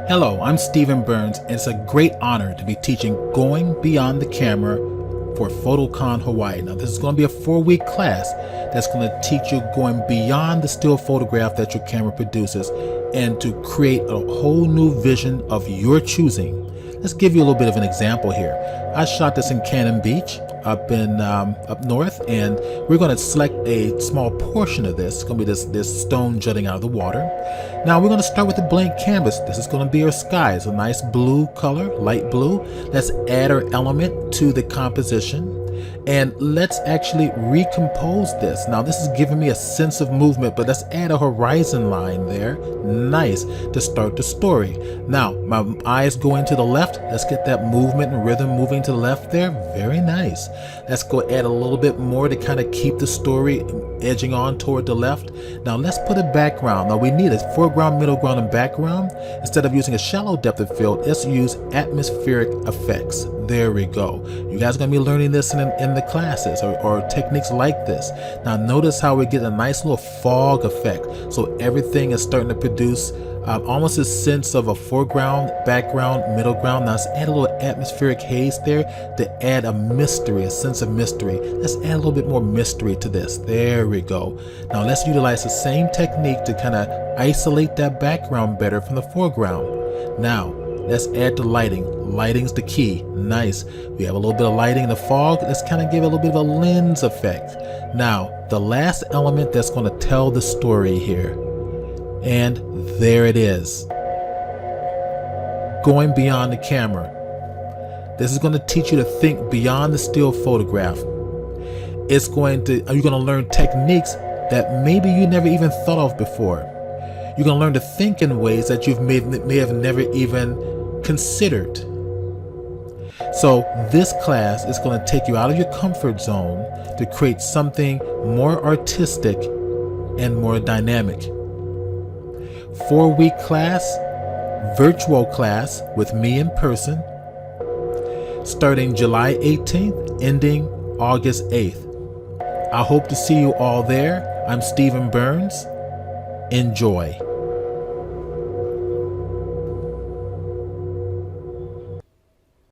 Hello, I'm Stephen Burns, and it's a great honor to be teaching Going Beyond the Camera for PhotoCon Hawaii. Now, this is going to be a 4-week class that's going to teach you going beyond the still photograph that your camera produces and to create a whole new vision of your choosing. Let's give you a little bit of an example here. I shot this in Cannon Beach up north, and we're going to select a small portion of this. It's going to be this stone jutting out of the water. Now we're going to start with the blank canvas. This is going to be our sky. It's a nice blue color, light blue. Let's add our element to the composition, and let's actually recompose this. Now this is giving me a sense of movement, but let's add a horizon line there. Nice, to start the story. Now my eyes going to the left. Let's get that movement and rhythm moving to the left there. Very nice. Let's go add a little bit more to kind of keep the story edging on toward the left. Now let's put a background. Now we need a foreground, middle ground, and background. Instead of using a shallow depth of field, let's use atmospheric effects. There we go. You guys are going to be learning this in the classes or techniques like this. Now notice how we get a nice little fog effect. So everything is starting to produce almost a sense of a foreground, background, middle ground. Now let's add a little atmospheric haze there to add a mystery, a sense of mystery. Let's add a little bit more mystery to this. There we go. Now let's utilize the same technique to kind of isolate that background better from the foreground. Now let's add the lighting. Lighting's the key. Nice. We have a little bit of lighting in the fog. Let's kind of give it a little bit of a lens effect. Now, the last element that's going to tell the story here. And there it is. Going beyond the camera. This is going to teach you to think beyond the still photograph. You're going to learn techniques that maybe you never even thought of before. You're going to learn to think in ways that you may have never even considered. So this class is going to take you out of your comfort zone to create something more artistic and more dynamic. 4-week class, virtual class with me in person, starting July 18th, ending August 8th. I hope to see you all there. I'm Stephen Burns. Enjoy.